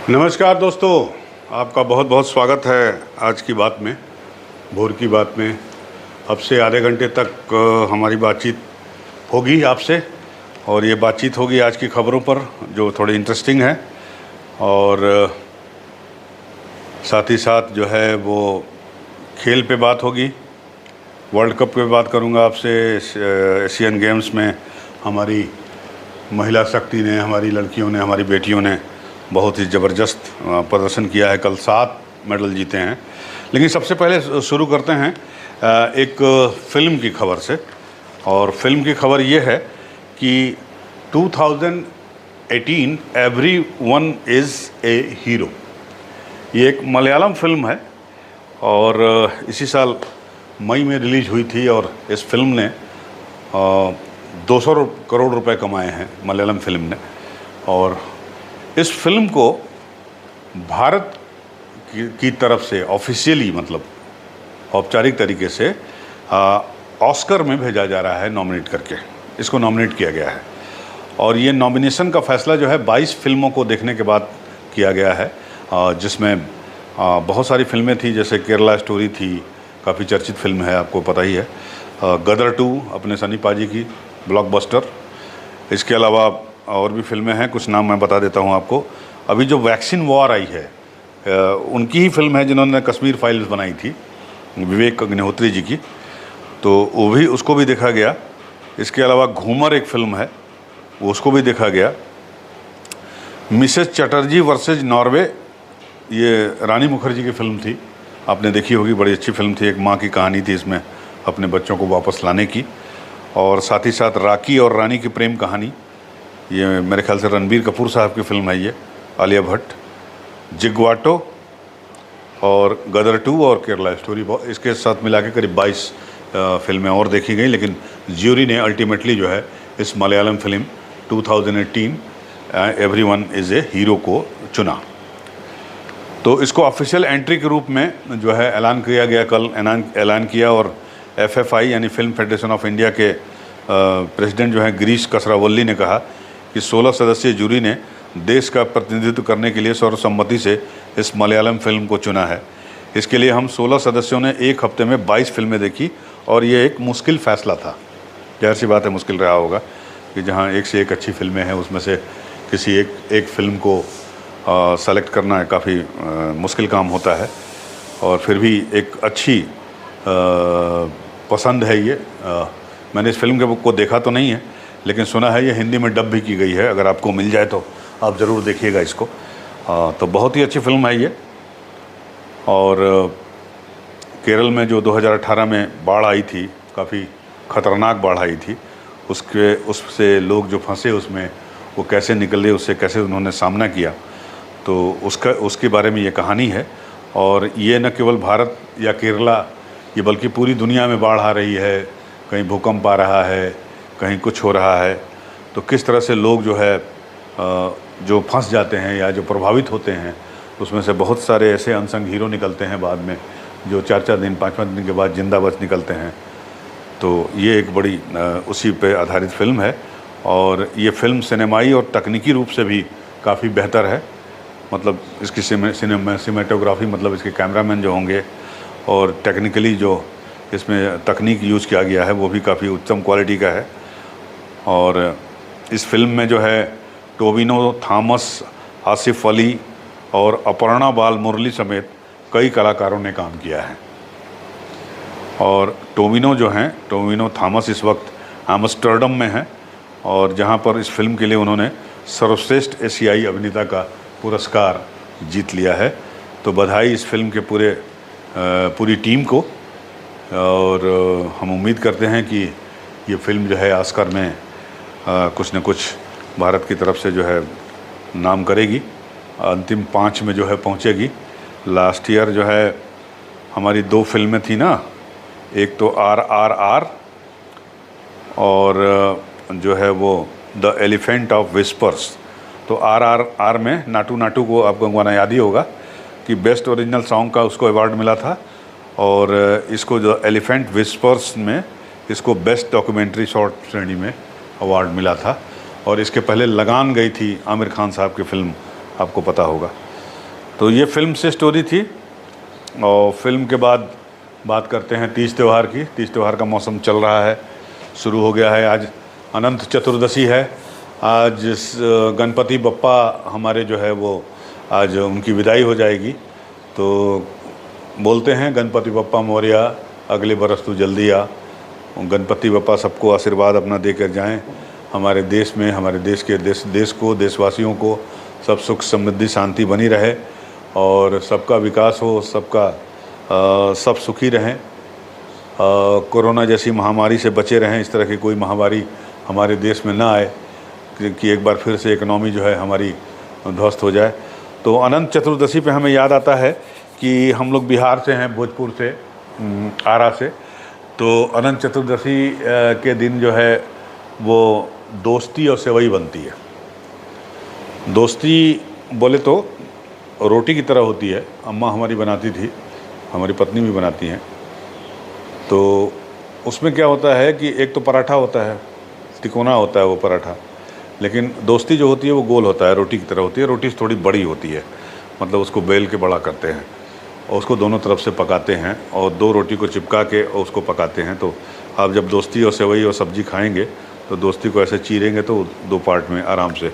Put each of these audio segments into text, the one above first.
नमस्कार दोस्तों, आपका बहुत बहुत स्वागत है आज की बात में, भोर की बात में। अब से आधे घंटे तक हमारी बातचीत होगी आपसे, और ये बातचीत होगी आज की खबरों पर जो थोड़ी इंटरेस्टिंग है, और साथ ही साथ जो है वो खेल पे बात होगी। वर्ल्ड कप पे बात करूंगा आपसे। एशियन गेम्स में हमारी महिला शक्ति ने, हमारी लड़कियों ने, हमारी बेटियों ने बहुत ही ज़बरदस्त प्रदर्शन किया है। कल 7 मेडल जीते हैं। लेकिन सबसे पहले शुरू करते हैं एक फ़िल्म की खबर से। और फिल्म की खबर ये है कि 2018 एवरीवन इज़ ए हीरो, ये एक मलयालम फिल्म है और इसी साल मई में रिलीज़ हुई थी। और इस फिल्म ने 200 करोड़ रुपए कमाए हैं मलयालम फिल्म ने। और इस फिल्म को भारत की तरफ से ऑफिशियली, मतलब औपचारिक तरीके से ऑस्कर में भेजा जा रहा है, नॉमिनेट करके इसको नॉमिनेट किया गया है। और ये नॉमिनेशन का फैसला जो है 22 फिल्मों को देखने के बाद किया गया है, जिसमें बहुत सारी फिल्में थी, जैसे केरला स्टोरी थी, काफ़ी चर्चित फिल्म है, आपको पता ही है। गदर 2 अपने सनी पाजी की ब्लॉकबस्टर। इसके अलावा और भी फिल्में हैं, कुछ नाम मैं बता देता हूं आपको। अभी जो वैक्सीन वॉर आई है उनकी ही फिल्म है, जिन्होंने कश्मीर फाइल्स बनाई थी, विवेक अग्निहोत्री जी की, तो वो भी, उसको भी देखा गया। इसके अलावा घूमर एक फिल्म है, वो उसको भी देखा गया। मिसेस चटर्जी वर्सेस नॉर्वे, ये रानी मुखर्जी की फिल्म थी, आपने देखी होगी, बड़ी अच्छी फिल्म थी। एक माँ की कहानी थी इसमें, अपने बच्चों को वापस लाने की। और साथ ही साथ राकी और रानी की प्रेम कहानी, ये मेरे ख्याल से रणबीर कपूर साहब की फिल्म है, ये आलिया भट्ट। जिग्वाटो और गदर 2 और केरला स्टोरी, इसके साथ मिला के करीब 22 फिल्में और देखी गई। लेकिन ज्यूरी ने अल्टीमेटली जो है इस Malayalam film 2018 everyone is a hero को चुना। तो इसको ऑफिशियल एंट्री के रूप में जो है ऐलान किया गया, कल ऐलान किया। और FFI यानी फिल्म फेडरेशन ऑफ इंडिया के प्रेसिडेंट जो हैं गिरीश कसरावल्ली ने कहा कि 16 सदस्यीय जूरी ने देश का प्रतिनिधित्व करने के लिए सर्वसम्मति से इस मलयालम फिल्म को चुना है। इसके लिए हम 16 सदस्यों ने एक हफ्ते में 22 फिल्में देखी, और ये एक मुश्किल फ़ैसला था। जाहिर सी बात है, मुश्किल रहा होगा कि जहाँ एक से एक अच्छी फिल्में हैं, उसमें से किसी एक फिल्म को सेलेक्ट करना काफ़ी मुश्किल काम होता है। और फिर भी एक अच्छी पसंद है ये। मैंने इस फिल्म को देखा तो नहीं है, लेकिन सुना है ये हिंदी में डब भी की गई है। अगर आपको मिल जाए तो आप ज़रूर देखिएगा इसको। तो बहुत ही अच्छी फिल्म है ये। और केरल में जो 2018 में बाढ़ आई थी, काफ़ी ख़तरनाक बाढ़ आई थी, उससे लोग जो फंसे उसमें, वो कैसे निकले, उससे कैसे उन्होंने सामना किया, तो उसके बारे में ये कहानी है। और ये न केवल भारत या केरला, ये बल्कि पूरी दुनिया में बाढ़ आ रही है, कहीं भूकंप आ रहा है, कहीं कुछ हो रहा है। तो किस तरह से लोग जो है जो फंस जाते हैं या जो प्रभावित होते हैं, उसमें से बहुत सारे ऐसे अनसंग हीरो निकलते हैं बाद में, जो 4-4 दिन 5-5 दिन के बाद जिंदा बच निकलते हैं। तो ये एक बड़ी उसी पे आधारित फिल्म है। और ये फिल्म सिनेमाई और तकनीकी रूप से भी काफ़ी बेहतर है। मतलब इसकी सिनेमेटोग्राफी, मतलब इसके कैमरामैन जो होंगे, और टेक्निकली जो इसमें तकनीक यूज़ किया गया है, वो भी काफ़ी उत्तम क्वालिटी का है। और इस फिल्म में जो है टोविनो थॉमस, आसिफ अली और अपर्णा बाल मुरली समेत कई कलाकारों ने काम किया है। और टोविनो थॉमस इस वक्त एम्स्टर्डम में हैं, और जहां पर इस फिल्म के लिए उन्होंने सर्वश्रेष्ठ एशियाई अभिनेता का पुरस्कार जीत लिया है। तो बधाई इस फिल्म के पूरी टीम को। और हम उम्मीद करते हैं कि ये फिल्म जो है ऑस्कर में कुछ न कुछ भारत की तरफ से जो है नाम करेगी, अंतिम 5 में जो है पहुंचेगी। लास्ट ईयर जो है हमारी 2 फिल्में थी ना, एक तो RRR और जो है वो द एलिफेंट ऑफ विस्पर्स। तो RRR में नाटू नाटू को आपको गाना याद ही होगा कि बेस्ट ओरिजिनल सॉन्ग का उसको अवार्ड मिला था। और इसको जो एलिफेंट विस्पर्स में इसको बेस्ट डॉक्यूमेंट्री शॉर्ट श्रेणी में अवार्ड मिला था। और इसके पहले लगान गई थी आमिर खान साहब की फिल्म, आपको पता होगा। तो ये फिल्म से स्टोरी थी। और फिल्म के बाद बात करते हैं तीज त्यौहार की। तीज त्यौहार का मौसम चल रहा है, शुरू हो गया है। आज अनंत चतुर्दशी है। आज गणपति बप्पा हमारे जो है वो आज उनकी विदाई हो जाएगी। तो बोलते हैं गणपति बप्पा मोरया, अगले बरस तू जल्दी आ। गणपति बप्पा सबको आशीर्वाद अपना देकर जाएं। हमारे देश में, हमारे देश को, देशवासियों को सब सुख समृद्धि शांति बनी रहे और सबका विकास हो, सब सुखी रहें। कोरोना जैसी महामारी से बचे रहें। इस तरह की कोई महामारी हमारे देश में ना आए कि एक बार फिर से इकनॉमी जो है हमारी ध्वस्त हो जाए। तो अनंत चतुर्दशी पे हमें याद आता है कि हम लोग बिहार से हैं, भोजपुर से, आरा से। तो अनंत चतुर्दशी के दिन जो है वो दोस्ती और सेवई बनती है। दोस्ती बोले तो रोटी की तरह होती है। अम्मा हमारी बनाती थी, हमारी पत्नी भी बनाती हैं। तो उसमें क्या होता है कि एक तो पराठा होता है, तिकोना होता है वो पराठा, लेकिन दोस्ती जो होती है वो गोल होता है, रोटी की तरह होती है। रोटी थोड़ी बड़ी होती है, मतलब उसको बेल के बड़ा करते हैं और उसको दोनों तरफ से पकाते हैं और 2 रोटी को चिपका के और उसको पकाते हैं। तो आप जब दोस्ती और सेवई और सब्ज़ी खाएंगे तो दोस्ती को ऐसे चीरेंगे तो 2 पार्ट में आराम से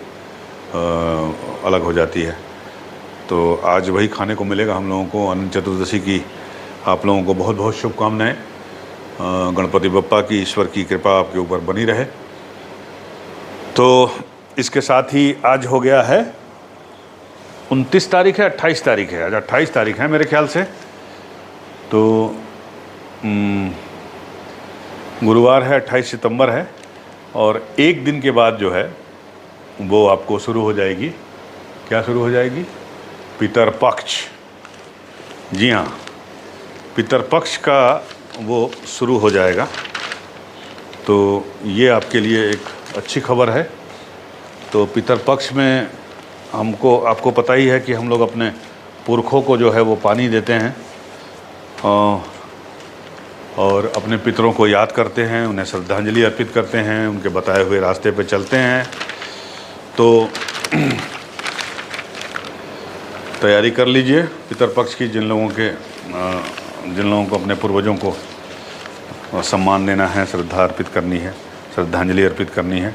अलग हो जाती है। तो आज वही खाने को मिलेगा हम लोगों को। अनंत चतुर्दशी की आप लोगों को बहुत बहुत शुभकामनाएं। गणपति बप्पा की, ईश्वर की कृपा आपके ऊपर बनी रहे। तो इसके साथ ही आज हो गया है 29 तारीख है, 28 तारीख है। आज 28 तारीख है मेरे ख्याल से। तो गुरुवार है, 28 सितंबर है। और एक दिन के बाद जो है वो आपको शुरू हो जाएगी। क्या शुरू हो जाएगी? पितरपक्ष। जी हाँ, पितरपक्ष का वो शुरू हो जाएगा। तो ये आपके लिए एक अच्छी खबर है। तो पितरपक्ष में आपको पता ही है कि हम लोग अपने पुरखों को जो है वो पानी देते हैं और अपने पितरों को याद करते हैं, उन्हें श्रद्धांजलि अर्पित करते हैं, उनके बताए हुए रास्ते पे चलते हैं। तो तैयारी कर लीजिए पितरपक्ष की। जिन लोगों को अपने पूर्वजों को सम्मान देना है, श्रद्धा अर्पित करनी है, श्रद्धांजलि अर्पित करनी है।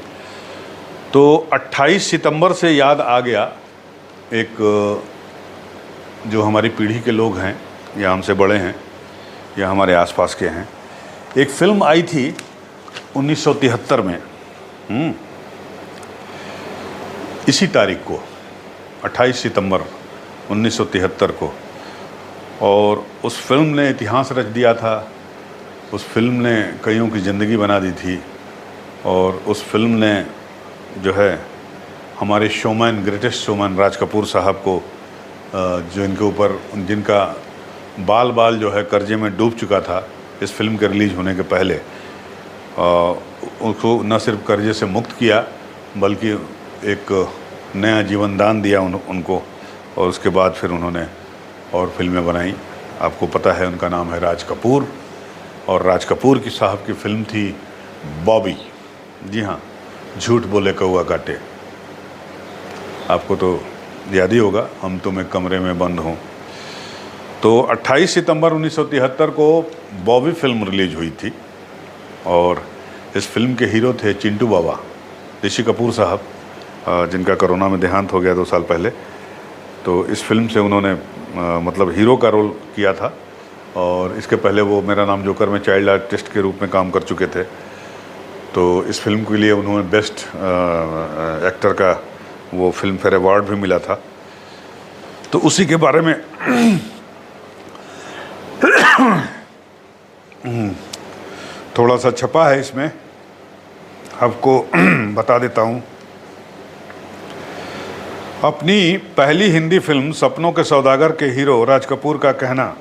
तो 28 सितंबर से याद आ गया, एक जो हमारी पीढ़ी के लोग हैं या हमसे बड़े हैं या हमारे आसपास के हैं, एक फ़िल्म आई थी 1973 में, इसी तारीख को 28 सितंबर 1973 को। और उस फिल्म ने इतिहास रच दिया था। उस फिल्म ने कईयों की ज़िंदगी बना दी थी। और उस फिल्म ने जो है हमारे showman, greatest showman Raj Kapoor साहब को, जो इनके ऊपर जिनका बाल जो है कर्जे में डूब चुका था इस फिल्म के रिलीज़ होने के पहले, उसको न सिर्फ कर्जे से मुक्त किया बल्कि एक नया जीवन दान दिया उनको। और उसके बाद फिर उन्होंने और फिल्में बनाई। आपको पता है उनका नाम है राज कपूर। और राज कपूर की साहब की फिल्म थी बॉबी। जी हाँ, झूठ बोले कौआ काटे। आपको तो याद ही होगा, हम तुम एक कमरे में बंद हों। तो 28 सितंबर 1973 को बॉबी फिल्म रिलीज हुई थी। और इस फिल्म के हीरो थे चिंटू बाबा, ऋषि कपूर साहब, जिनका कोरोना में देहांत हो गया 2 साल पहले। तो इस फिल्म से उन्होंने मतलब हीरो का रोल किया था। और इसके पहले वो मेरा नाम जोकर में चाइल्ड आर्टिस्ट के रूप में काम कर चुके थे। तो इस फिल्म के लिए उन्होंने बेस्ट एक्टर का वो फिल्म फेयर अवार्ड भी मिला था। तो उसी के बारे में थोड़ा सा छपा है इसमें, आपको बता देता हूँ। अपनी पहली हिंदी फिल्म सपनों के सौदागर के हीरो राज कपूर का कहना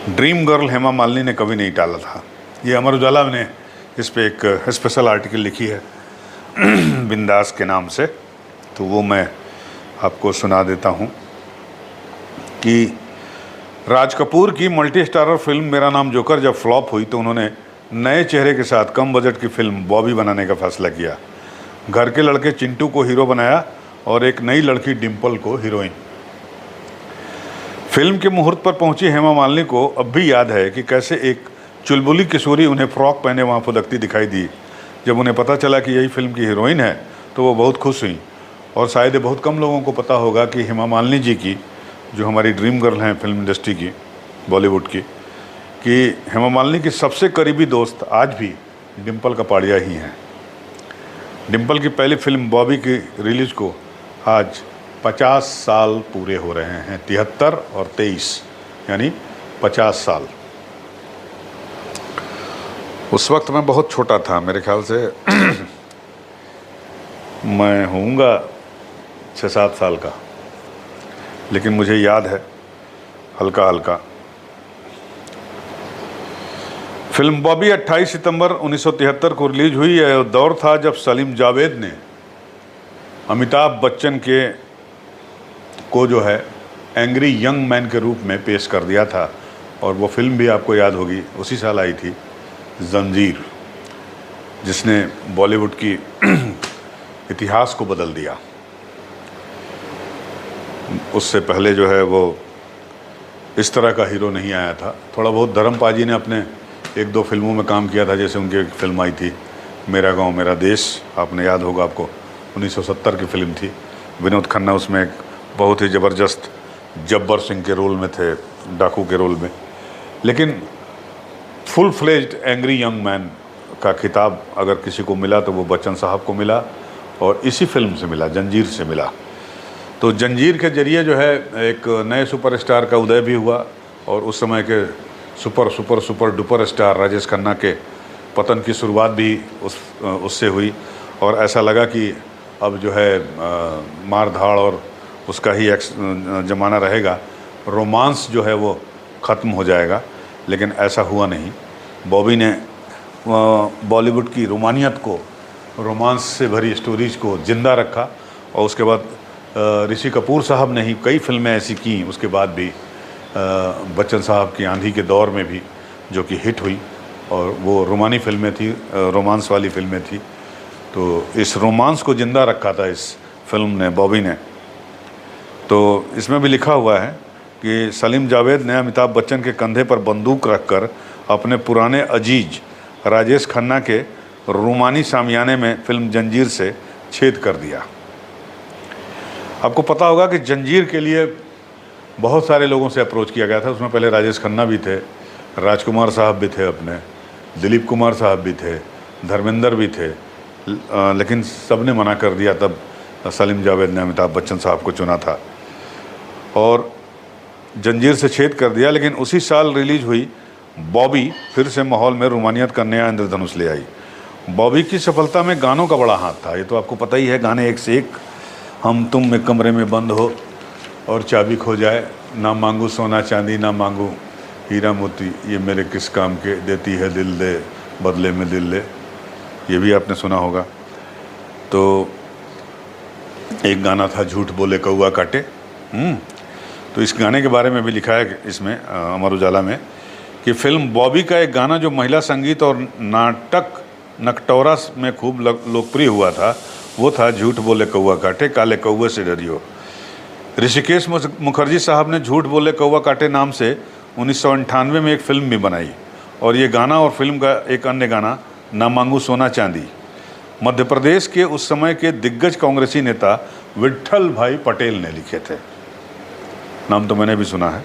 ड्रीम गर्ल हेमा मालिनी ने कभी नहीं टाला था। ये अमर उजाला ने इस पे एक स्पेशल आर्टिकल लिखी है बिंदास के नाम से। तो वो मैं आपको सुना देता हूँ कि राज कपूर की मल्टी स्टारर फिल्म मेरा नाम जोकर जब फ्लॉप हुई तो उन्होंने नए चेहरे के साथ कम बजट की फिल्म बॉबी बनाने का फैसला किया। घर के लड़के चिंटू को हीरो बनाया और एक नई लड़की डिम्पल को हीरोइन। फिल्म के मुहूर्त पर पहुंची हेमा मालिनी को अब भी याद है कि कैसे एक चुलबुली किशोरी उन्हें फ्रॉक पहने वहां फुदकती दिखाई दी। जब उन्हें पता चला कि यही फिल्म की हीरोइन है तो वो बहुत खुश हुई। और शायद बहुत कम लोगों को पता होगा कि हेमा मालिनी जी की, जो हमारी ड्रीम गर्ल हैं फिल्म इंडस्ट्री की, बॉलीवुड की, कि हेमा मालिनी की सबसे करीबी दोस्त आज भी डिम्पल कपाड़िया ही हैं। डिम्पल की पहली फिल्म बॉबी की रिलीज़ को आज 50 साल पूरे हो रहे हैं, 73 और 23 यानी 50 साल। उस वक्त मैं बहुत छोटा था, मेरे ख्याल से मैं होऊंगा 6-7 साल का, लेकिन मुझे याद है हल्का हल्का। फिल्म बॉबी 28 सितंबर 1973 को रिलीज हुई। यह दौर था जब सलीम जावेद ने अमिताभ बच्चन को जो है एंग्री यंग मैन के रूप में पेश कर दिया था। और वो फिल्म भी आपको याद होगी, उसी साल आई थी, जंजीर, जिसने बॉलीवुड की इतिहास को बदल दिया। उससे पहले जो है वो इस तरह का हीरो नहीं आया था। थोड़ा बहुत धर्मपाजी ने अपने 1-2 फिल्मों में काम किया था, जैसे उनकी एक फिल्म आई थी मेरा गांव मेरा देश, आपने याद होगा आपको, 1970 की फिल्म थी। विनोद खन्ना उसमें एक बहुत ही ज़बरदस्त जब्बर सिंह के रोल में थे, डाकू के रोल में। लेकिन full fledged angry young man का खिताब अगर किसी को मिला तो वो बच्चन साहब को मिला, और इसी फिल्म से मिला, जंजीर से मिला। तो जंजीर के जरिए जो है एक नए सुपरस्टार का उदय भी हुआ, और उस समय के super duper star Rajesh Khanna के पतन की शुरुआत भी उससे हुई। और ऐसा लगा कि अब जो है मार धाड़ और उसका ही ज़माना रहेगा, रोमांस जो है वो ख़त्म हो जाएगा। लेकिन ऐसा हुआ नहीं। बॉबी ने बॉलीवुड की रोमानियत को, रोमांस से भरी स्टोरीज को ज़िंदा रखा। और उसके बाद ऋषि कपूर साहब ने ही कई फिल्में ऐसी की उसके बाद भी, बच्चन साहब की आंधी के दौर में भी, जो कि हिट हुई, और वो रोमानी फिल्में थी, रोमांस वाली फिल्में थी। तो इस रोमांस को ज़िंदा रखा था इस फिल्म ने, बॉबी ने। तो इसमें भी लिखा हुआ है कि सलीम जावेद ने अमिताभ बच्चन के कंधे पर बंदूक रखकर अपने पुराने अजीज राजेश खन्ना के रोमानी सामियाने में फिल्म जंजीर से छेद कर दिया। आपको पता होगा कि जंजीर के लिए बहुत सारे लोगों से अप्रोच किया गया था। उसमें पहले राजेश खन्ना भी थे, राजकुमार साहब भी थे, अपने दिलीप कुमार साहब भी थे, धर्मेंद्र भी थे, लेकिन सब ने मना कर दिया। तब सलीम जावेद ने अमिताभ बच्चन साहब को चुना था और जंजीर से छेद कर दिया। लेकिन उसी साल रिलीज हुई बॉबी फिर से माहौल में रोमानियत का नया इंद्रधनुष ले आई। बॉबी की सफलता में गानों का बड़ा हाथ था, ये तो आपको पता ही है। गाने एक से एक, हम तुम एक कमरे में बंद हो और चाबी खो जाए, ना मांगू सोना चांदी ना मांगू हीरा मोती, ये मेरे किस काम के, देती है दिल दे बदले में दिल ले, ये भी आपने सुना होगा। तो एक गाना था झूठ बोले कौआ काटे। तो इस गाने के बारे में भी लिखा है इसमें अमर उजाला में कि फिल्म बॉबी का एक गाना जो महिला संगीत और नाटक नकटौरा में खूब लोकप्रिय हुआ था, वो था झूठ बोले कौआ काटे काले कौए से डरियो। ऋषिकेश मुखर्जी साहब ने झूठ बोले कौआ काटे नाम से 1998 में एक फिल्म भी बनाई, और ये गाना और फिल्म का एक अन्य गाना ना मांगू सोना चांदी मध्य प्रदेश के उस समय के दिग्गज कांग्रेसी नेता विट्ठल भाई पटेल ने लिखे थे। नाम तो मैंने भी सुना है।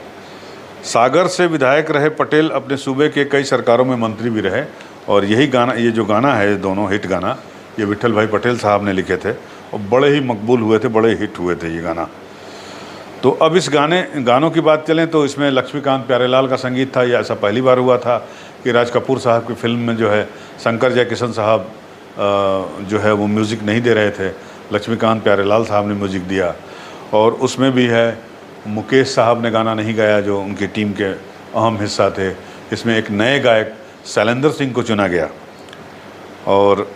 सागर से विधायक रहे पटेल, अपने सूबे के कई सरकारों में मंत्री भी रहे, और यही गाना, ये जो गाना है, दोनों हिट गाना, ये विट्ठल भाई पटेल साहब ने लिखे थे और बड़े ही मकबूल हुए थे, बड़े हिट हुए थे ये गाना। तो अब इस गानों की बात चलें तो इसमें लक्ष्मीकांत प्यारेलाल का संगीत था। ये ऐसा पहली बार हुआ था कि राज कपूर साहब की फिल्म में जो है शंकर जयकिशन साहब जो है वो म्यूज़िक नहीं दे रहे थे, लक्ष्मीकांत प्यारेलाल साहब ने म्यूज़िक दिया। और उसमें भी है मुकेश साहब ने गाना नहीं गाया, जो उनकी टीम के अहम हिस्सा थे। इसमें एक नए गायक शैलेंद्र सिंह को चुना गया, और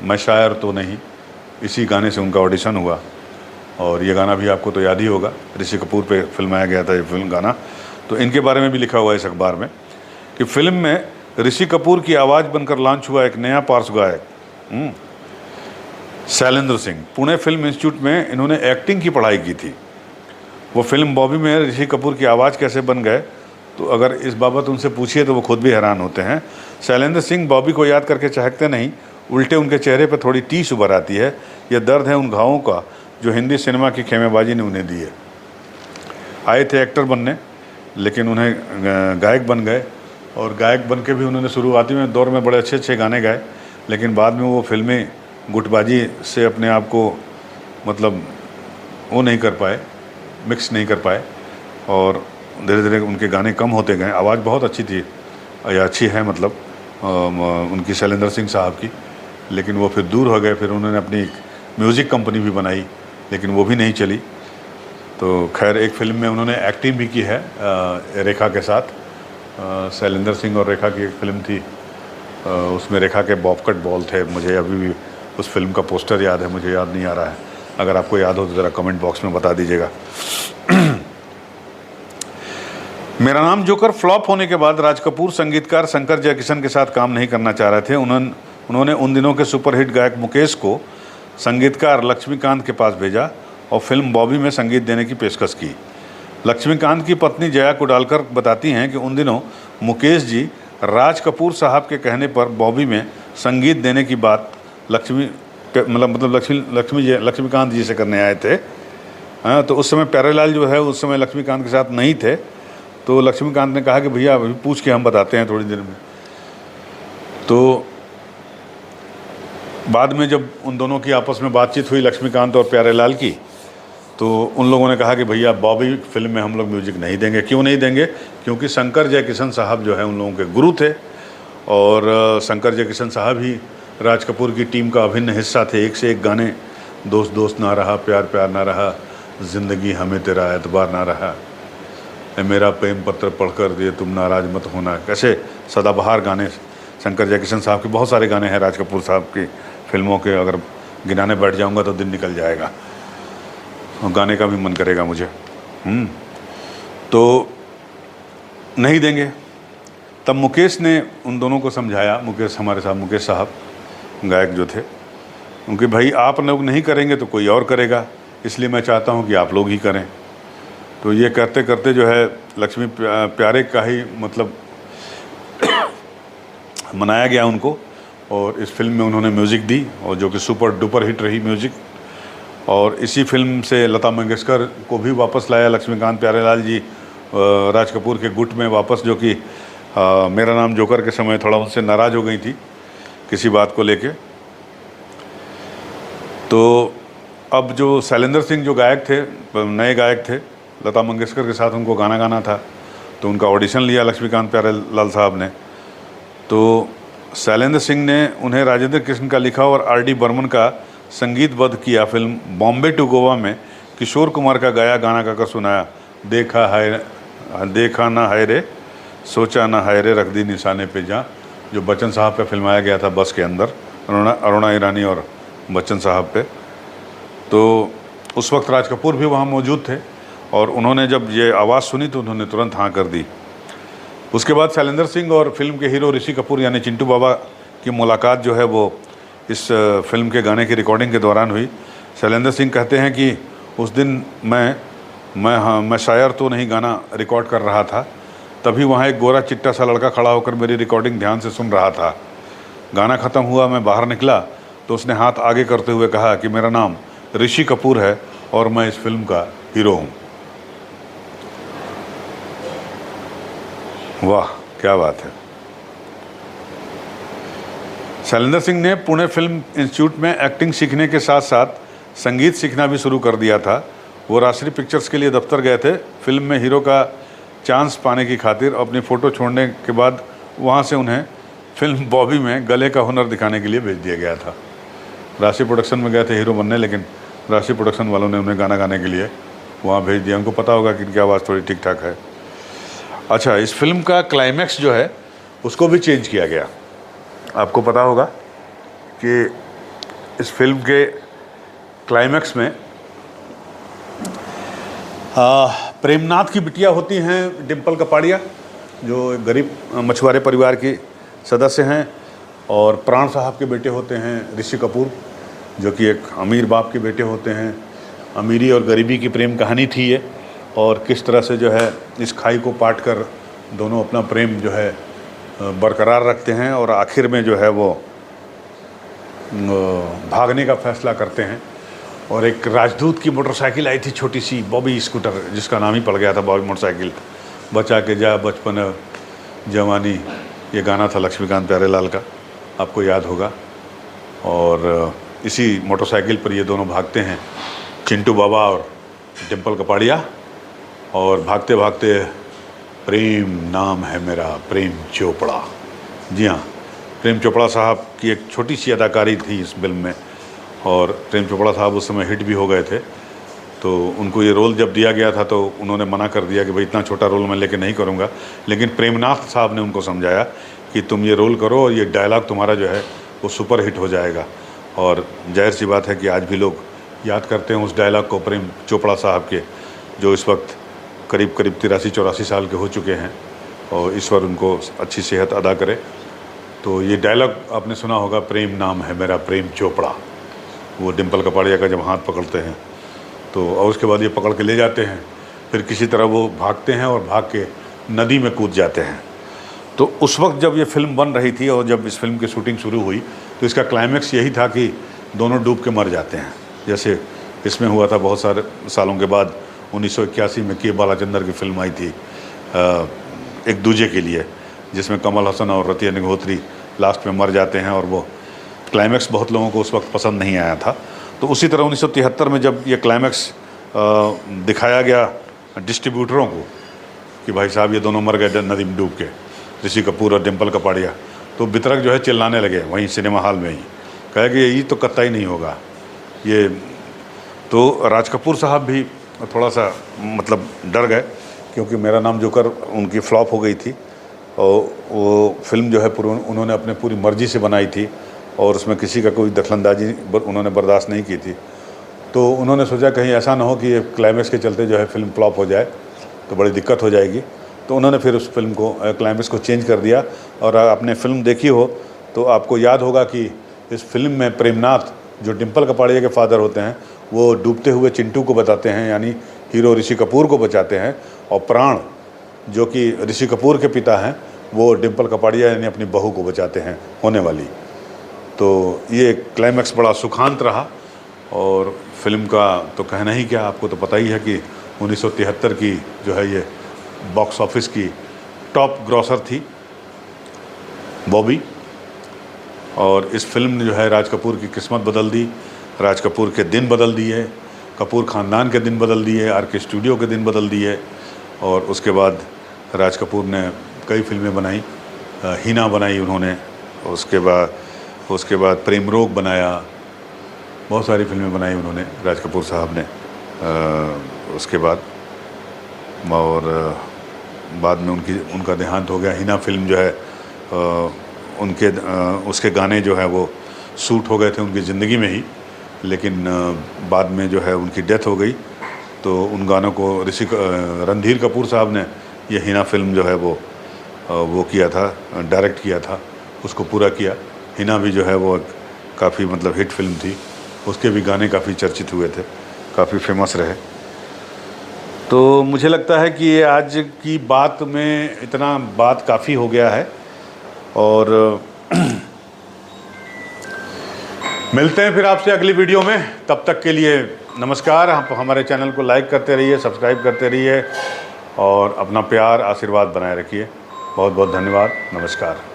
मैं शायर तो नहीं, इसी गाने से उनका ऑडिशन हुआ। और ये गाना भी आपको तो याद ही होगा, ऋषि कपूर पे फिल्माया गया था ये फिल्म गाना। तो इनके बारे में भी लिखा हुआ है इस अखबार में कि फिल्म में ऋषि कपूर की आवाज़ बनकर लॉन्च हुआ एक नया पार्श्व गायक शैलेंद्र सिंह, पुणे फिल्म इंस्टीट्यूट में इन्होंने एक्टिंग की पढ़ाई की थी। वो फिल्म बॉबी में ऋषि कपूर की आवाज़ कैसे बन गए, तो अगर इस बाबत उनसे पूछिए तो वो खुद भी हैरान होते हैं। शैलेंद्र सिंह बॉबी को याद करके चहकते नहीं, उल्टे उनके चेहरे पर थोड़ी टीस उभर आती है। यह दर्द है उन घावों का जो हिंदी सिनेमा की खेमेबाजी ने उन्हें दी है। आए थे एक्टर बनने, लेकिन उन्हें गायक बन गए, और गायक बन के भी उन्होंने शुरुआती में दौर में बड़े अच्छे अच्छे गाने गाए, लेकिन बाद में वो फिल्मी गुटबाजी से अपने आप को मतलब वो नहीं कर पाए, मिक्स नहीं कर पाए, और धीरे धीरे उनके गाने कम होते गए। आवाज़ बहुत अच्छी थी, या अच्छी है मतलब उनकी, शैलेंद्र सिंह साहब की, लेकिन वो फिर दूर हो गए। फिर उन्होंने अपनी म्यूज़िक कंपनी भी बनाई, लेकिन वो भी नहीं चली। तो खैर एक फ़िल्म में उन्होंने एक्टिंग भी की है रेखा के साथ। शैलेंद्र सिंह और रेखा की एक फ़िल्म थी, उसमें रेखा के बॉबकट बॉल थे। मुझे अभी भी उस फिल्म का पोस्टर याद है, मुझे याद नहीं आ रहा है। अगर आपको याद हो तो ज़रा कमेंट बॉक्स में बता दीजिएगा। मेरा नाम जोकर फ्लॉप होने के बाद राज कपूर संगीतकार शंकर जयकिशन के साथ काम नहीं करना चाह रहे थे। उन्होंने उन दिनों के सुपरहिट गायक मुकेश को संगीतकार लक्ष्मीकांत के पास भेजा और फिल्म बॉबी में संगीत देने की पेशकश की। लक्ष्मीकांत की पत्नी जया कुडालकर बताती हैं कि उन दिनों मुकेश जी राज कपूर साहब के कहने पर बॉबी में संगीत देने की बात लक्ष्मीकांत जी से करने आए थे। हाँ, तो उस समय प्यारेलाल जो है उस समय लक्ष्मीकांत के साथ नहीं थे। तो लक्ष्मीकांत ने कहा कि भैया अभी पूछ के हम बताते हैं थोड़ी देर में। तो बाद में जब उन दोनों की आपस में बातचीत हुई, लक्ष्मीकांत और प्यारेलाल की, तो उन लोगों ने कहा कि भैया बॉबी फिल्म में हम लोग म्यूज़िक नहीं देंगे। क्यों नहीं देंगे? क्योंकि शंकर जयकिशन साहब जो है उन लोगों के गुरु थे, और शंकर जयकिशन साहब ही राज कपूर की टीम का अभिन्न हिस्सा थे। एक से एक गाने, दोस्त दोस्त ना रहा, प्यार प्यार ना रहा, ज़िंदगी हमें तेरा एतबार ना रहा, मेरा प्रेम पत्र पढ़कर दिए तुम नाराज मत होना, कैसे सदाबहार गाने। शंकर जयकिशन साहब के बहुत सारे गाने हैं राज कपूर साहब की फिल्मों के, अगर गिनाने बैठ जाऊंगा तो दिन निकल जाएगा, और गाने का भी मन करेगा मुझे। तो नहीं देंगे। तब मुकेश ने उन दोनों को समझाया, मुकेश हमारे साथ, मुकेश साहब गायक जो थे, उनके भाई आप लोग नहीं करेंगे तो कोई और करेगा, इसलिए मैं चाहता हूँ कि आप लोग ही करें। तो ये करते करते जो है लक्ष्मी प्यारे का ही मतलब मनाया गया उनको, और इस फिल्म में उन्होंने म्यूज़िक दी, और जो कि सुपर डुपर हिट रही म्यूज़िक। और इसी फिल्म से लता मंगेशकर को भी वापस लाया लक्ष्मीकांत प्यारेलाल जी राज कपूर के गुट में वापस, जो कि मेरा नाम जोकर के समय थोड़ा उनसे नाराज़ हो गई थी किसी बात को लेके। तो अब जो शैलेंद्र सिंह जो गायक थे, नए गायक थे, लता मंगेशकर के साथ उनको गाना गाना था, तो उनका ऑडिशन लिया लक्ष्मीकांत प्यारेलाल साहब ने। तो शैलेंद्र सिंह ने उन्हें राजेंद्र कृष्ण का लिखा और R.D. बर्मन का संगीतबद्ध किया फिल्म बॉम्बे टू गोवा में किशोर कुमार का गाया गाना गाकर सुनाया, देखा ना है रे, सोचा ना है रे, रख दी निशाने पे जा, जो बच्चन साहब पे फिल्माया गया था बस के अंदर, अरुणा ईरानी और बच्चन साहब पे। तो उस वक्त राज कपूर भी वहाँ मौजूद थे, और उन्होंने जब ये आवाज़ सुनी तो उन्होंने तुरंत हाँ कर दी। उसके बाद शैलेंद्र सिंह और फिल्म के हीरो ऋषि कपूर यानी चिंटू बाबा की मुलाकात जो है वो इस फिल्म के गाने की रिकॉर्डिंग के दौरान हुई। शैलेंद्र सिंह कहते हैं कि उस दिन मैं शायर तो नहीं गाना रिकॉर्ड कर रहा था, तभी वहाँ एक गोरा चिट्टा सा लड़का खड़ा होकर मेरी रिकॉर्डिंग ध्यान से सुन रहा था। गाना ख़त्म हुआ, मैं बाहर निकला तो उसने हाथ आगे करते हुए कहा कि मेरा नाम ऋषि कपूर है और मैं इस फिल्म का हीरो हूँ। वाह क्या बात है। शैलेंद्र सिंह ने पुणे फिल्म इंस्टीट्यूट में एक्टिंग सीखने के साथ साथ संगीत सीखना भी शुरू कर दिया था। वो राष्ट्रीय पिक्चर्स के लिए दफ्तर गए थे फिल्म में हीरो का चांस पाने की खातिर। अपनी फ़ोटो छोड़ने के बाद वहाँ से उन्हें फिल्म बॉबी में गले का हुनर दिखाने के लिए भेज दिया गया था। राष्ट्रीय प्रोडक्शन में गए थे हीरो बनने, लेकिन राष्ट्रीय प्रोडक्शन वालों ने उन्हें गाना गाने के लिए वहाँ भेज दिया। उनको पता होगा कि इनकी आवाज़ थोड़ी ठीक ठाक है। अच्छा, इस फिल्म का क्लाइमैक्स जो है उसको भी चेंज किया गया। आपको पता होगा कि इस फिल्म के क्लाइमैक्स में प्रेमनाथ की बिटिया होती हैं डिम्पल कपाड़िया, जो एक गरीब मछुआरे परिवार की सदस्य हैं, और प्राण साहब के बेटे होते हैं ऋषि कपूर, जो कि एक अमीर बाप के बेटे होते हैं। अमीरी और गरीबी की प्रेम कहानी थी ये, और किस तरह से जो है इस खाई को पाट कर दोनों अपना प्रेम जो है बरकरार रखते हैं, और आखिर में जो है वो भागने का फैसला करते हैं। और एक राजदूत की मोटरसाइकिल आई थी, छोटी सी बॉबी स्कूटर, जिसका नाम ही पड़ गया था बॉबी मोटरसाइकिल। बचा के जा बचपन जवानी, ये गाना था लक्ष्मीकांत प्यारेलाल का, आपको याद होगा। और इसी मोटरसाइकिल पर ये दोनों भागते हैं, चिंटू बाबा और डिम्पल कपाड़िया। और भागते भागते प्रेम नाम है मेरा प्रेम चोपड़ा। जी हाँ, प्रेम चोपड़ा साहब की एक छोटी सी अदाकारी थी इस फिल्म में, और प्रेम चोपड़ा साहब उस समय हिट भी हो गए थे। तो उनको ये रोल जब दिया गया था तो उन्होंने मना कर दिया कि भाई इतना छोटा रोल मैं लेके नहीं करूँगा। लेकिन प्रेमनाथ साहब ने उनको समझाया कि तुम ये रोल करो और ये डायलॉग तुम्हारा जो है वो सुपर हिट हो जाएगा। और जाहिर सी बात है कि आज भी लोग याद करते हैं उस डायलॉग को, प्रेम चोपड़ा साहब के, जो इस वक्त करीब 83-84 साल के हो चुके हैं, और ईश्वर उनको अच्छी सेहत अदा करे। तो ये डायलॉग आपने सुना होगा, प्रेम नाम है मेरा प्रेम चोपड़ा। वो डिम्पल कपाड़िया का जब हाथ पकड़ते हैं तो, और उसके बाद ये पकड़ के ले जाते हैं, फिर किसी तरह वो भागते हैं और भाग के नदी में कूद जाते हैं। तो उस वक्त जब ये फिल्म बन रही थी और जब इस फिल्म की शूटिंग शुरू हुई तो इसका क्लाइमैक्स यही था कि दोनों डूब के मर जाते हैं, जैसे इसमें हुआ था बहुत सारे सालों के बाद। 1981 में के बालाचंदर की फिल्म आई थी एक दूजे के लिए, जिसमें कमल हसन और रतिया अग्निहोत्री लास्ट में मर जाते हैं, और वो क्लाइमैक्स बहुत लोगों को उस वक्त पसंद नहीं आया था। तो उसी तरह 1973 में जब ये क्लाइमैक्स दिखाया गया डिस्ट्रीब्यूटरों को कि भाई साहब ये दोनों मर गए नदी में डूब के, ऋषि कपूर और डिम्पल कपाड़िया, तो वितरक जो है चिल्लाने लगे वहीं सिनेमा हॉल में ही, कहे कि ये तो कतई नहीं होगा ये। तो राज कपूर साहब भी थोड़ा सा मतलब डर गए, क्योंकि मेरा नाम जोकर उनकी फ्लॉप हो गई थी, और वो फिल्म जो है उन्होंने अपने पूरी मर्जी से बनाई थी, और उसमें किसी का कोई दखलंदाजी उन्होंने बर्दाश्त नहीं की थी। तो उन्होंने सोचा कहीं ऐसा ना हो कि ये क्लाइमैक्स के चलते जो है फिल्म फ्लॉप हो जाए तो बड़ी दिक्कत हो जाएगी। तो उन्होंने फिर उस फिल्म को क्लाइमैक्स को चेंज कर दिया। और आपने फिल्म देखी हो तो आपको याद होगा कि इस फिल्म में प्रेमनाथ, जो डिम्पल कपाड़िया के फादर होते हैं, वो डूबते हुए चिंटू को बताते हैं, यानी हीरो ऋषि कपूर को बचाते हैं, और प्राण जो कि ऋषि कपूर के पिता हैं वो डिम्पल कपाड़िया यानी अपनी बहू को बचाते हैं होने वाली। तो ये क्लाइमैक्स बड़ा सुखांत रहा। और फिल्म का तो कहना ही क्या, आपको तो पता ही है कि 1973 की जो है ये बॉक्स ऑफिस की टॉप ग्रॉसर थी बॉबी। और इस फिल्म ने जो है राज कपूर की किस्मत बदल दी, राज कपूर के दिन बदल दिए, कपूर ख़ानदान के दिन बदल दिए, आर.के. स्टूडियो के दिन बदल दिए। और उसके बाद राज कपूर ने कई फिल्में बनाई, हीना बनाई उन्होंने, उसके बाद प्रेम रोग बनाया, बहुत सारी फिल्में बनाई उन्होंने राज कपूर साहब ने। उसके बाद और बाद में उनका देहांत हो गया। हीना फिल्म जो है उसके गाने जो है वो शूट हो गए थे उनकी ज़िंदगी में ही, लेकिन बाद में जो है उनकी डेथ हो गई। तो उन गानों को रणधीर कपूर साहब ने ये हीना फिल्म जो है वो किया था, डायरेक्ट किया था, उसको पूरा किया। हीना भी जो है वो काफ़ी मतलब हिट फिल्म थी, उसके भी गाने काफ़ी चर्चित हुए थे, काफ़ी फेमस रहे। तो मुझे लगता है कि ये आज की बात में इतना बात काफ़ी हो गया है, और मिलते हैं फिर आपसे अगली वीडियो में। तब तक के लिए नमस्कार। आप हमारे चैनल को लाइक करते रहिए, सब्सक्राइब करते रहिए, और अपना प्यार आशीर्वाद बनाए रखिए। बहुत बहुत धन्यवाद। नमस्कार।